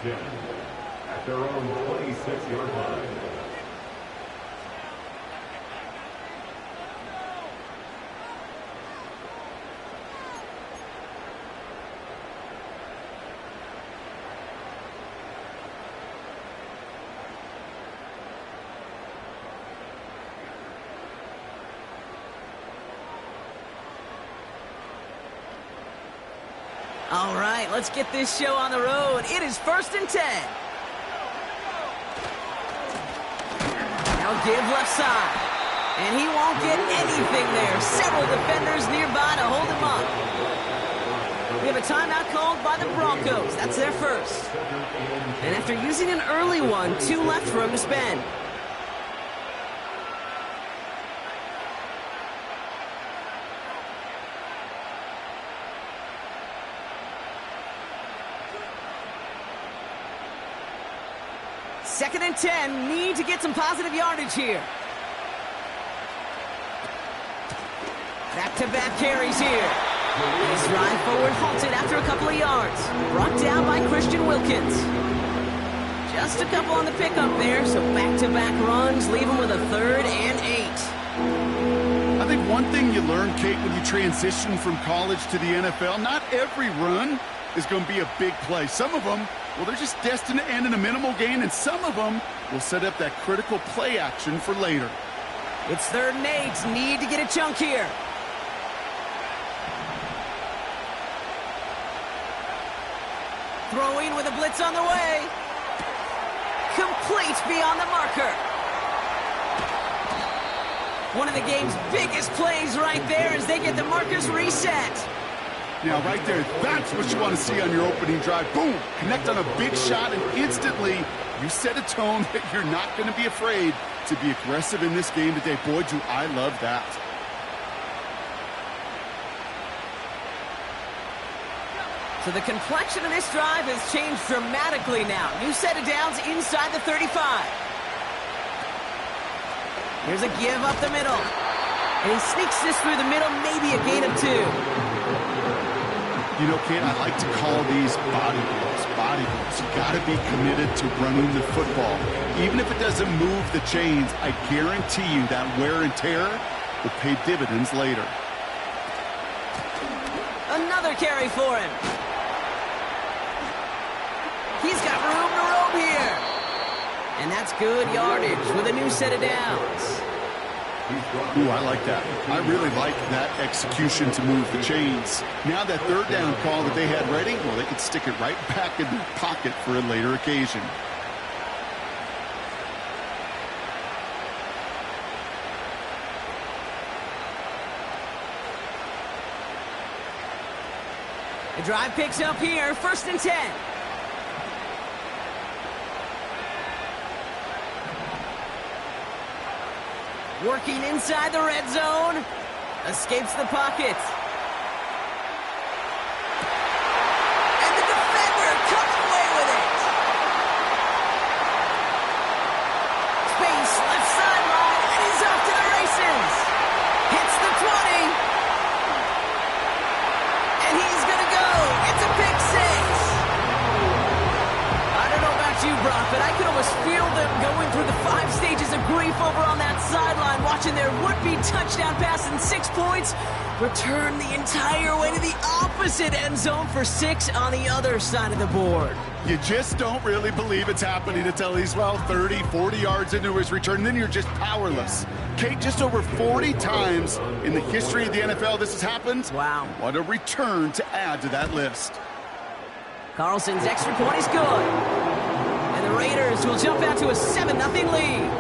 10 at their own 26-yard line. All right, let's get this show on the road. It is 1st and 10. Now give left side. And he won't get anything there. Several defenders nearby to hold him up. We have a timeout called by the Broncos. That's their first. And after using an early one, 2 left for him to spend. Second and 10, need to get some positive yardage here. Back-to-back carries here. His drive forward halted after a couple of yards. Brought down by Christian Wilkins. Just a couple on the pickup there, so back-to-back runs leave him with a 3rd and 8. I think one thing you learn, Kate, when you transition from college to the NFL, not every run is going to be a big play. Some of them, well, they're just destined to end in a minimal gain, and some of them will set up that critical play action for later. It's 3rd and 8. Need to get a chunk here. Throwing with a blitz on the way. Complete beyond the marker. One of the game's biggest plays right there as they get the markers reset. Now, right there, that's what you want to see on your opening drive. Boom! Connect on a big shot, and instantly you set a tone that you're not going to be afraid to be aggressive in this game today. Boy, do I love that. So the complexion of this drive has changed dramatically now. New set of downs inside the 35. Here's a give up the middle. And he sneaks this through the middle, maybe a gain of 2. You know, Kate, I like to call these body blows. Body blows. You got to be committed to running the football. Even if it doesn't move the chains, I guarantee you that wear and tear will pay dividends later. Another carry for him. He's got room to roam here. And that's good yardage with a new set of downs. Ooh, I like that. I really like that execution to move the chains. Now that 3rd down call that they had ready, well, they could stick it right back in their pocket for a later occasion. The drive picks up here, 1st and 10. Working inside the red zone. Escapes the pocket. And the defender comes away with it. Space, left sideline, and he's off to the races. Hits the 20. And he's going to go. It's a pick 6. I don't know about you, Brock, but I could almost feel them going through the 5 stages of grief over on that sideline, watching their would-be touchdown pass in 6 points return the entire way to the opposite end zone for 6 on the other side of the board. You just don't really believe it's happening until he's, well, 30, 40 yards into his return, and then you're just powerless. Kate, just over 40 times in the history of the NFL this has happened. Wow. What a return to add to that list. Carlson's extra point is good. And the Raiders will jump out to a 7-0 lead.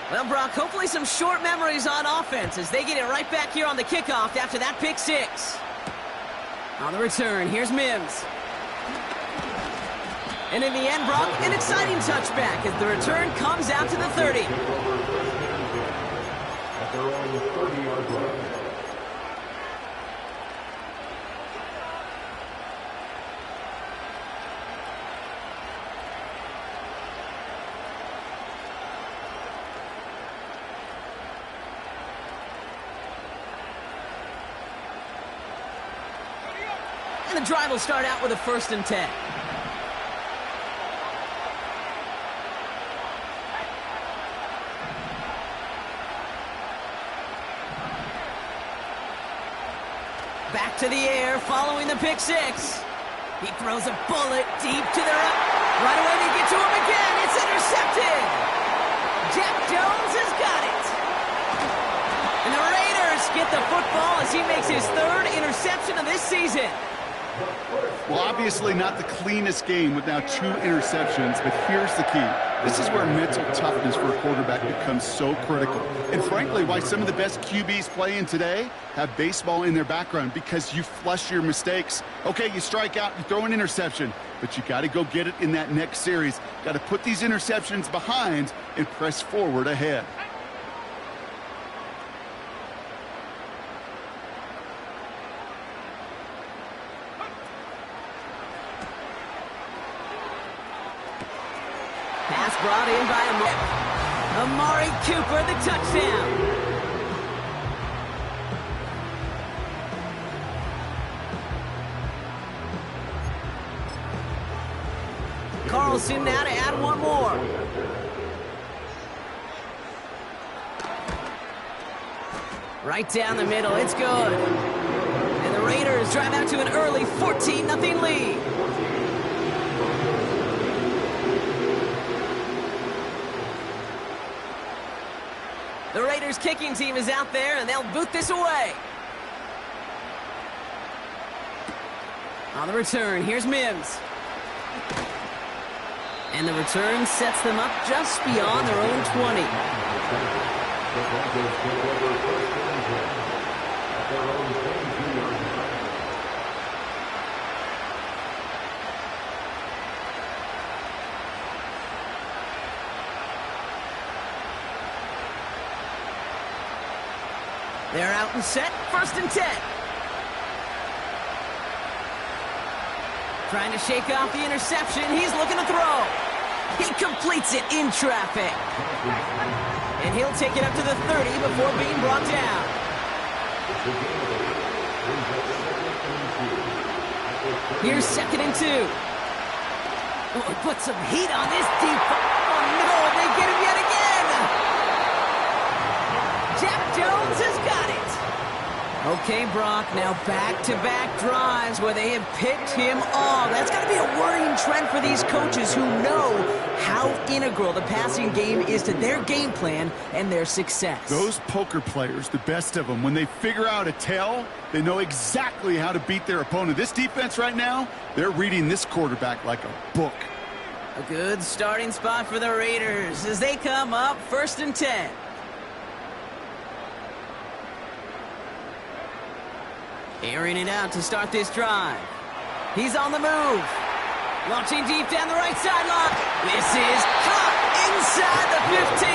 Well, Brock, hopefully some short memories on offense as they get it right back here on the kickoff after that pick 6. On the return, here's Mims. And in the end, Brock, an exciting touchback as the return comes out to the 30. At their own 30-yard line. And the drive will start out with a 1st and 10. Back to the air, following the pick six. He throws a bullet deep to the right. Right away they get to him again. It's intercepted. Jack Jones has got it. And the Raiders get the football as he makes his 3rd interception of this season. Well, obviously not the cleanest game with now 2 interceptions, but here's the key. This is where mental toughness for a quarterback becomes so critical. And frankly, why some of the best QBs playing today have baseball in their background, because you flush your mistakes. Okay, you strike out, you throw an interception, but you got to go get it in that next series. Got to put these interceptions behind and press forward ahead. Pass brought in by Amari Cooper, the touchdown. Carlson now to add one more. Right down the middle, it's good. And the Raiders drive out to an early 14-0 lead. The Raiders kicking team is out there, and they'll boot this away. On the return, here's Mims. And the return sets them up just beyond their own 20. The Broncos take over 1st and 10 at their own 22-yard line. They're out and set, 1st and 10. Trying to shake off the interception. He's looking to throw. He completes it in traffic. And he'll take it up to the 30 before being brought down. Here's 2nd and 2. Oh, put some heat on this deep. Oh, no, they get him yet again. Jack Jones has got it. Okay, Brock, now back-to-back drives where they have picked him off. That's got to be a worrying trend for these coaches who know how integral the passing game is to their game plan and their success. Those poker players, the best of them, when they figure out a tell, they know exactly how to beat their opponent. This defense right now, they're reading this quarterback like a book. A good starting spot for the Raiders as they come up 1st and 10. Airing it out to start this drive. He's on the move. Launching deep down the right sideline. This is caught inside the 15.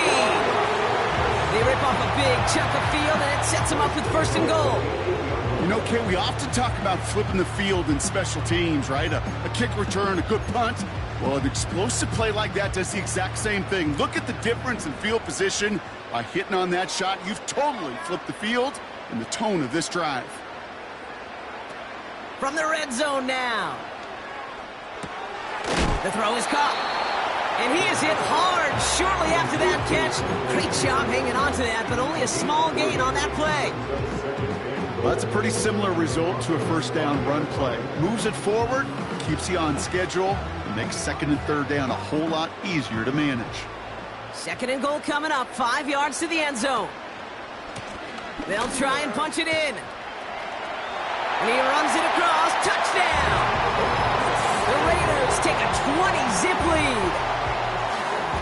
They rip off a big chunk of field, and it sets them up with 1st and goal. You know, Kate, we often talk about flipping the field in special teams, right? A kick return, a good punt. Well, an explosive play like that does the exact same thing. Look at the difference in field position. By hitting on that shot, you've totally flipped the field and the tone of this drive. From the red zone now. The throw is caught. And he is hit hard shortly after that catch. Great job hanging on to that, but only a small gain on that play. Well, that's a pretty similar result to a 1st down run play. Moves it forward, keeps you on schedule, and makes 2nd and 3rd down a whole lot easier to manage. 2nd and goal coming up, 5 yards to the end zone. They'll try and punch it in. And he runs it across. Touchdown! The Raiders take a 20-zip lead.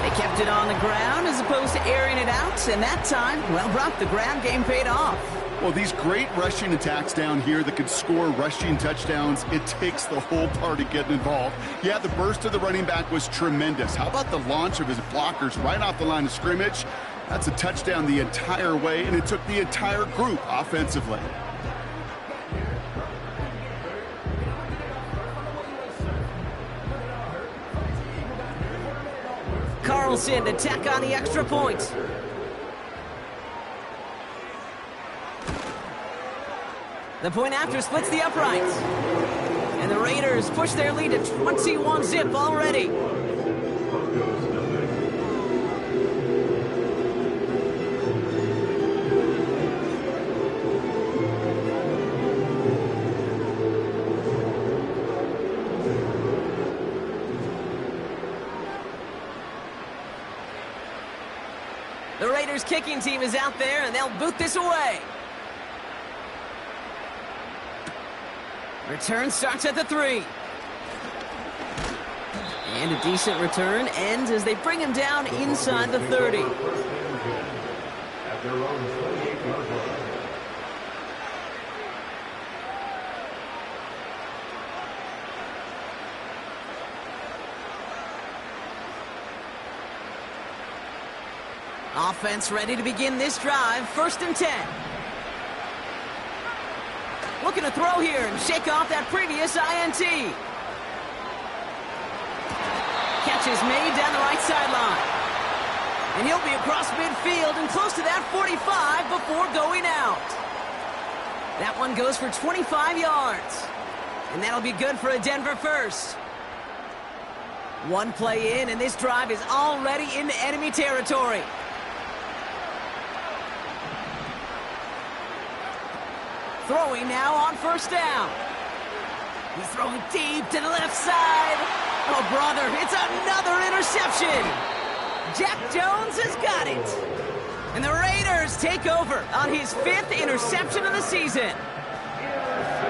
They kept it on the ground as opposed to airing it out. And that time, well, Brock, the ground game paid off. Well, these great rushing attacks down here that could score rushing touchdowns, it takes the whole party getting involved. Yeah, the burst of the running back was tremendous. How about the launch of his blockers right off the line of scrimmage? That's a touchdown the entire way, and it took the entire group offensively. Carlson to tack on the extra point. The point after splits the uprights. And the Raiders push their lead to 21-zip already. The Raiders kicking team is out there, and they'll boot this away. Return starts at the 3. And a decent return ends as they bring him down inside the 30. At their own 28-yard line. Offense ready to begin this drive. 1st and 10. Looking to throw here and shake off that previous INT. Catch is made down the right sideline. And he'll be across midfield and close to that 45 before going out. That one goes for 25 yards. And that'll be good for a Denver first. One play in, and this drive is already into enemy territory. Throwing now on 1st down. He's throwing deep to the left side. Oh, brother, it's another interception. Jack Jones has got it. And the Raiders take over on his 5th interception of the season.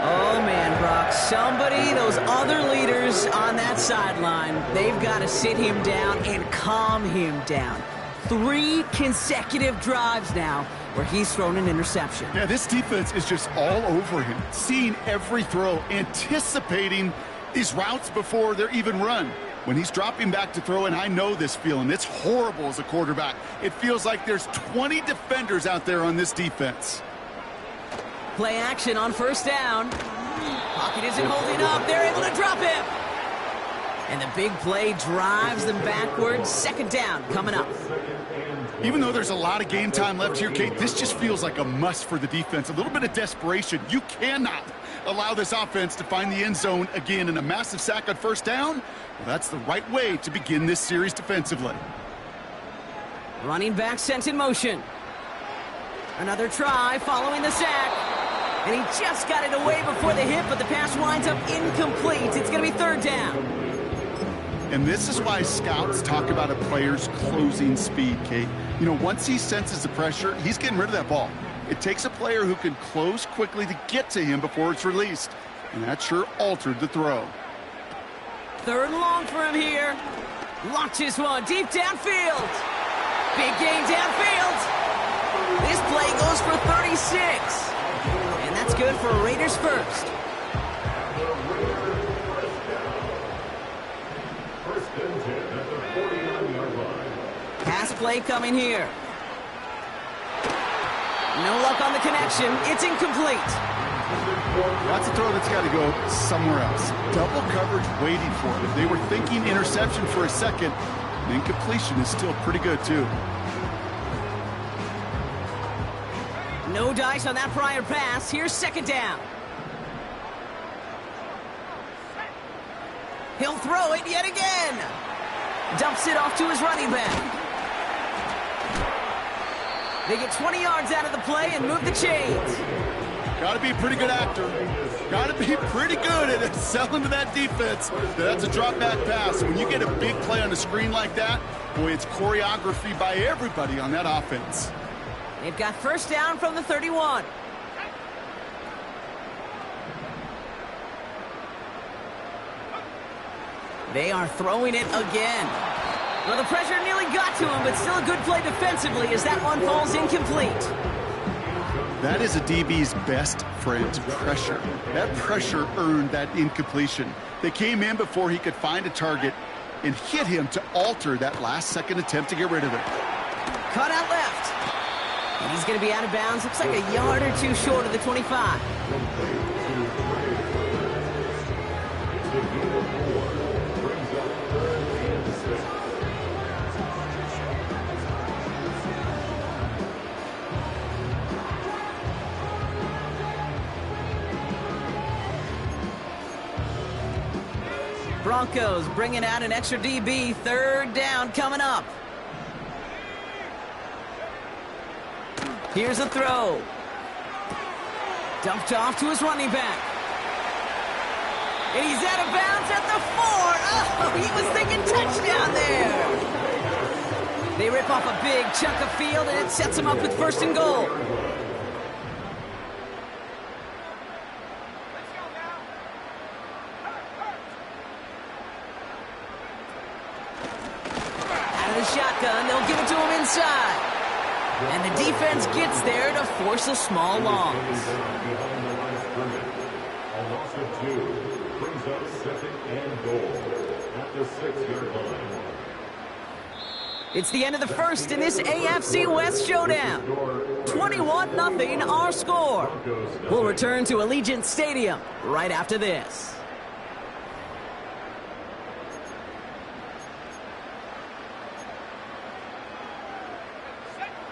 Oh, man, Brock, somebody, those other leaders on that sideline, they've got to sit him down and calm him down. 3 consecutive drives now where he's thrown an interception. Yeah, this defense is just all over him, seeing every throw, anticipating these routes before they're even run. When he's dropping back to throw, and I know this feeling, it's horrible as a quarterback. It feels like there's 20 defenders out there on this defense. Play action on 1st down. Pocket isn't holding up. They're able to drop him. And the big play drives them backwards. 2nd down coming up. Even though there's a lot of game time left here, Kate, this just feels like a must for the defense. A little bit of desperation. You cannot allow this offense to find the end zone again, in a massive sack on 1st down. Well, that's the right way to begin this series defensively. Running back sent in motion. Another try following the sack. And he just got it away before the hit, but the pass winds up incomplete. It's going to be 3rd down. And this is why scouts talk about a player's closing speed, Kate. You know, once he senses the pressure, he's getting rid of that ball. It takes a player who can close quickly to get to him before it's released. And that sure altered the throw. 3rd and long for him here. Launches one deep downfield. Big gain downfield. This play goes for 36. And that's good for Raiders first. Pass play coming here. No luck on the connection. It's incomplete. That's a throw that's got to go somewhere else. Double coverage waiting for it. If they were thinking interception for a second, the incompletion is still pretty good, too. No dice on that prior pass. Here's 2nd down. He'll throw it yet again. Dumps it off to his running back. They get 20 yards out of the play and move the chains. Got to be a pretty good actor. Got to be pretty good at selling to that defense. That's a drop back pass. When you get a big play on the screen like that, boy, it's choreography by everybody on that offense. They've got 1st down from the 31. They are throwing it again. Well, the pressure nearly got to him, but still a good play defensively as that one falls incomplete. That is a DB's best friend, pressure. That pressure earned that incompletion. They came in before he could find a target and hit him to alter that last-second attempt to get rid of it. Cut out left. And he's going to be out of bounds. Looks like a yard or two short of the 25. Broncos bringing out an extra DB. Third down coming up. Here's a throw. Dumped off to his running back. And he's out of bounds at the 4. Oh, he was thinking touchdown there. They rip off a big chunk of field, and it sets him up with 1st and goal. Out of the shotgun, they'll give it to him inside. And the defense gets there to force a small loss. A loss of 2 brings up 2nd and goal at the 6-yard line. It's the end of the first in this AFC West showdown. 21-0 our score. We'll return to Allegiant Stadium right after this.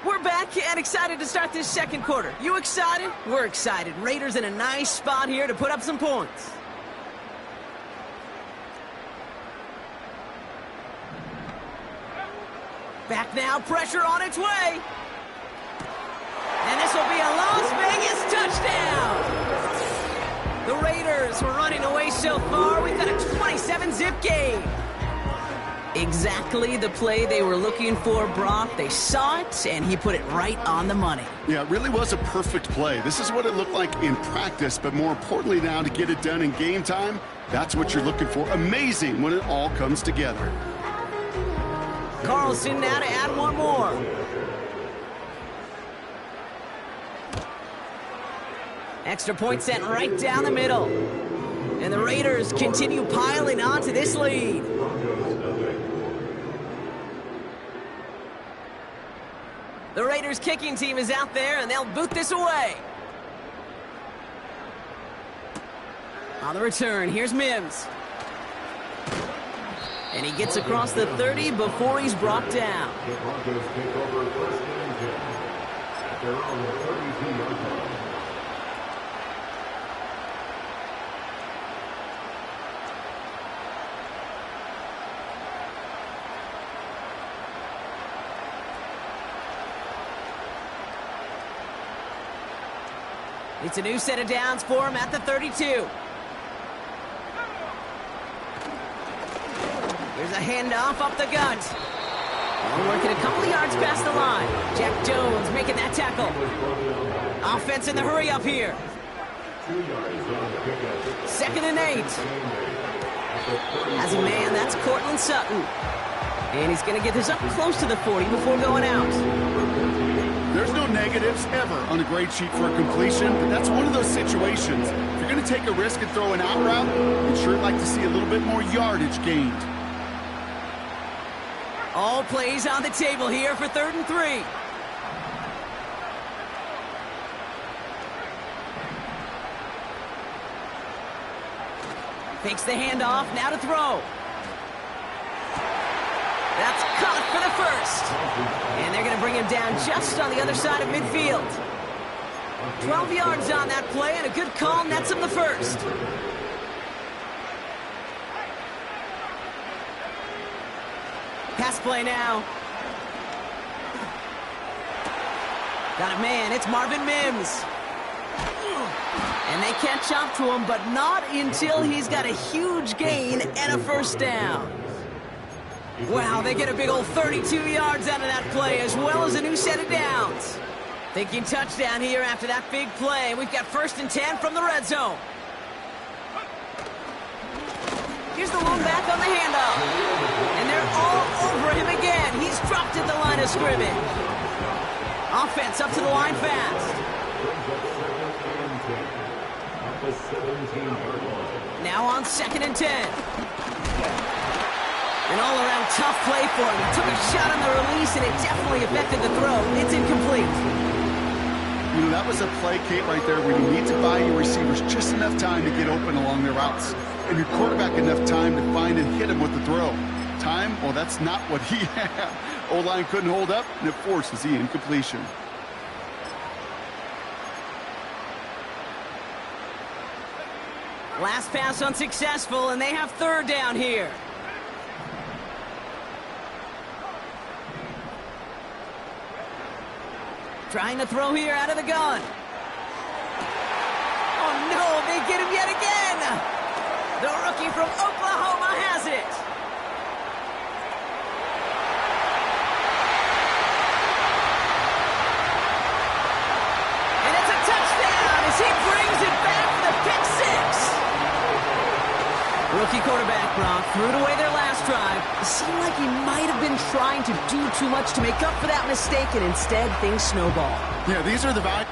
We're back and excited to start this second quarter. You excited? We're excited. Raiders in a nice spot here to put up some points. Back now, pressure on its way. And this will be a Las Vegas touchdown. The Raiders were running away so far. We've got a 27-zip game. Exactly the play they were looking for, Brock. They saw it, and he put it right on the money. Yeah, it really was a perfect play. This is what it looked like in practice, but more importantly now to get it done in game time, that's what you're looking for. Amazing when it all comes together. Carlson now to add one more. Extra point sent right down the middle. And the Raiders continue piling on to this lead. The Raiders kicking team is out there, and they'll boot this away. On the return, here's Mims. And he gets across the 30 before he's brought down. The Broncos take over 1st and 10 at their own 32-yard line. It's a new set of downs for him at the 32. Here's a handoff up the gut. And working a couple of yards past the line. Jack Jones making that tackle. Offense in the hurry up here. 2nd and 8. As a man, that's Cortland Sutton. And he's going to get this up close to the 40 before going out. There's no negatives ever on a grade sheet for a completion, but that's one of those situations. If you're going to take a risk and throw an out route, you'd sure like to see a little bit more yardage gained. All plays on the table here for 3rd and 3. Takes the handoff, now to throw. That's caught for the first. And they're going to bring him down just on the other side of midfield. 12 yards on that play, and a good call nets him the first. Pass play now. Got a man, it's Marvin Mims. And they catch up to him, but not until he's got a huge gain and a 1st down. Wow, they get a big old 32 yards out of that play, as well as a new set of downs. Thinking touchdown here after that big play. We've got 1st and 10 from the red zone. Here's the lone back on the handoff. And they're all over him again. He's dropped at the line of scrimmage. Offense up to the line fast. Now on 2nd and 10. An all-around tough play for him. He took a shot on the release, and it definitely affected the throw. It's incomplete. You know, that was a play, Kate, right there where you need to buy your receivers just enough time to get open along their routes. And your quarterback enough time to find and hit him with the throw. Time? Well, that's not what he had. O-line couldn't hold up, and it forces the incompletion. Last pass unsuccessful, and they have third down here. Trying to throw here out of the gun. Oh, no, they get him yet again. The rookie from Oklahoma has it. And it's a touchdown as he brings it back for the pick six. Rookie quarterback, Gronk, threw it away their last drive. It seemed like he might have been trying to do too much to make up for that mistake, and instead things snowball. Yeah, these are the values.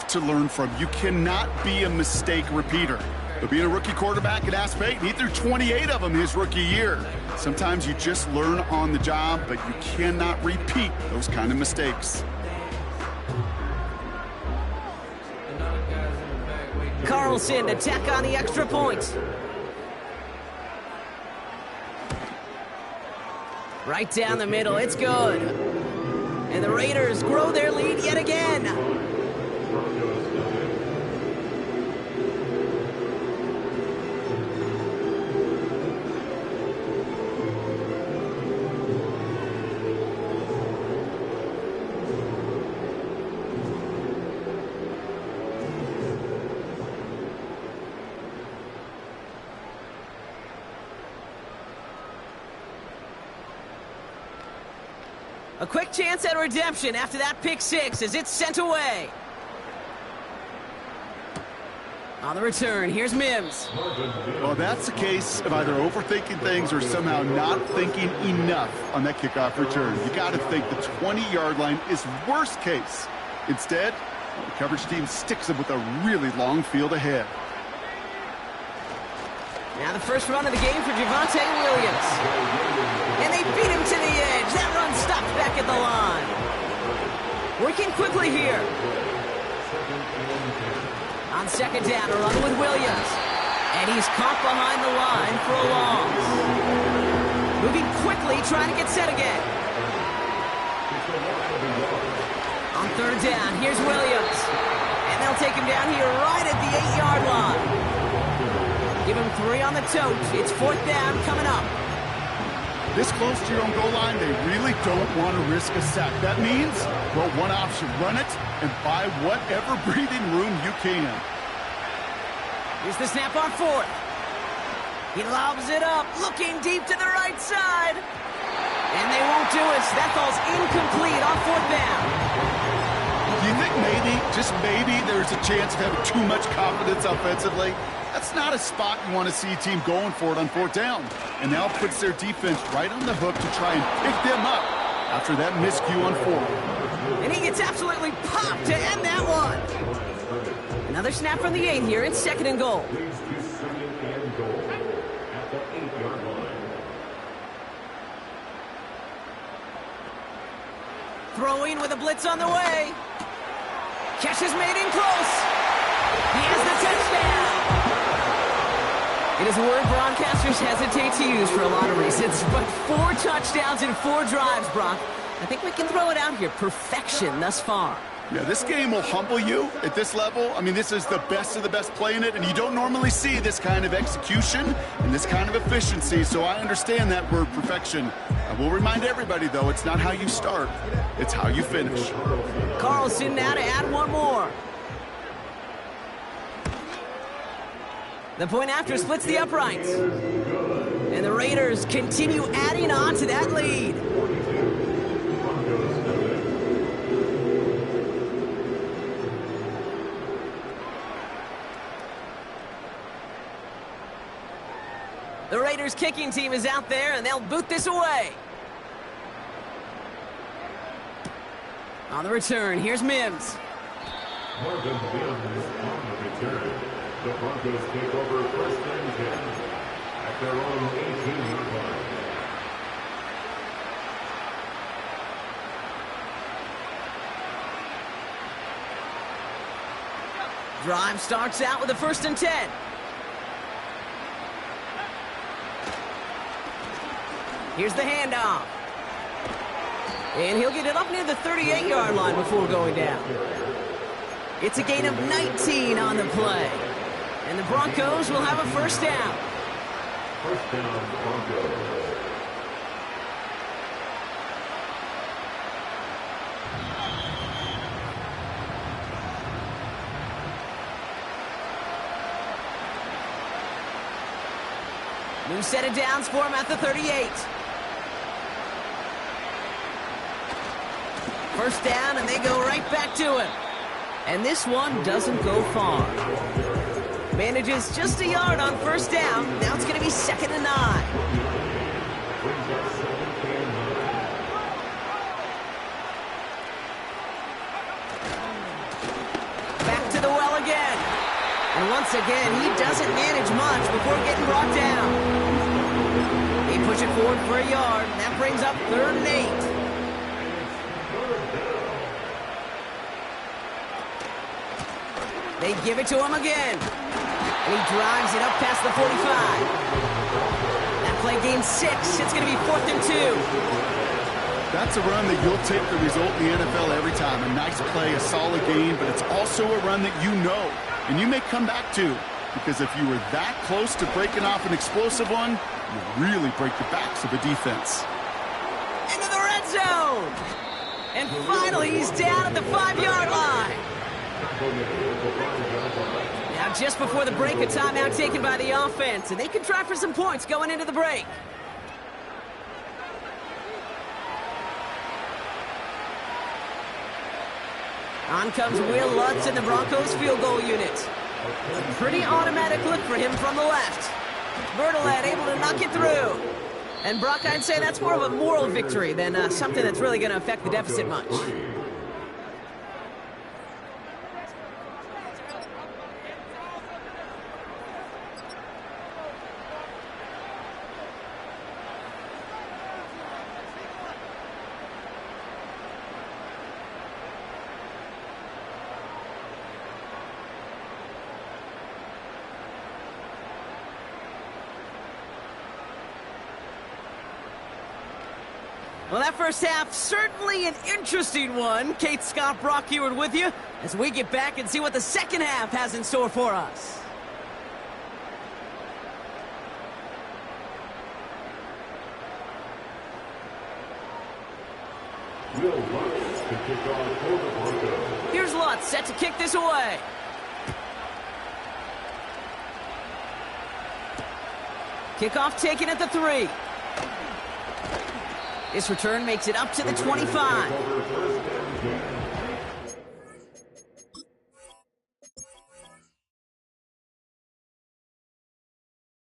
To learn from. You cannot be a mistake repeater. But being a rookie quarterback at Ask Peyton, he threw 28 of them his rookie year. Sometimes you just learn on the job, but you cannot repeat those kind of mistakes. Carlson to tack on the extra point. Right down the middle, it's good. And the Raiders grow their lead yet again. A quick chance at redemption after that pick six as it's sent away. On the return, here's Mims. Well, that's the case of either overthinking things or somehow not thinking enough on that kickoff return. You got to think the 20-yard line is worst case. Instead, the coverage team sticks them with a really long field ahead. Now the first run of the game for Javonte Williams. And they beat him to the edge. That run stopped back at the line. Working quickly here. On second down, a run with Williams. And he's caught behind the line for a loss. Moving quickly, trying to get set again. On third down, here's Williams. And they'll take him down here right at the 8-yard line. Give him 3 on the tote. It's fourth down coming up. This close to your own goal line, they really don't want to risk a sack. That means, well, one option, run it and buy whatever breathing room you can. Here's the snap on fourth. He lobs it up, looking deep to the right side. And they won't do it. That ball's incomplete on fourth down. Do you think maybe, just maybe, there's a chance of having too much confidence offensively? That's not a spot you want to see a team going for it on fourth down. And now it puts their defense right on the hook to try and pick them up after that miscue on fourth. And he gets absolutely popped to end that one. Another snap from the 8 here. It's second and goal. Throwing with a blitz on the way. Catch is made in close. He has the touchdown. It is a word broadcasters hesitate to use for a lot of reasons, but 4 touchdowns in 4 drives, Brock. I think we can throw it out here. Perfection thus far. Yeah, this game will humble you at this level. I mean, this is the best of the best playing it, and you don't normally see this kind of execution and this kind of efficiency, so I understand that word perfection. I will remind everybody, though, it's not how you start, it's how you finish. Carlson now to add one more. The point after splits the uprights. And the Raiders continue adding on to that lead. The Raiders kicking team is out there, and they'll boot this away. On the return, here's Mims. Marvin Mims on the return. The Broncos take over first and 10 at their own 18-yard line. Drive starts out with a 1st and 10. Here's the handoff. And he'll get it up near the 38-yard line before going down. It's a gain of 19 on the play. And the Broncos will have a 1st down. 1st down, Broncos. New set of downs for him at the 38. 1st down, and they go right back to him. And this one doesn't go far. Manages just a yard on 1st down. Now it's going to be 2nd and 9. Back to the well again. And once again, he doesn't manage much before getting brought down. They push it forward for a yard, and that brings up 3rd and 8. They give it to him again. And he drives it up past the 45. That play gains 6. It's going to be 4th and 2. That's a run that you'll take the result in the NFL every time. A nice play, a solid game, but it's also a run that you know and you may come back to, because if you were that close to breaking off an explosive one, you really break the backs of the defense. Into the red zone! And finally, he's down at the 5-yard line. Now, just before the break, a timeout taken by the offense, and they can try for some points going into the break. On comes Will Lutz in the Broncos field goal unit. A pretty automatic look for him from the left. Bertolet able to knock it through. And Brock, I'd say that's more of a moral victory than something that's really going to affect the deficit much. Well, that first half, certainly an interesting one. Kate, Scott, Brock Heward with you as we get back and see what the second half has in store for us. Will Lutz to kick off for the Broncos. Here's Lutz set to kick this away. Kickoff taken at the 3. This return makes it up to the 25.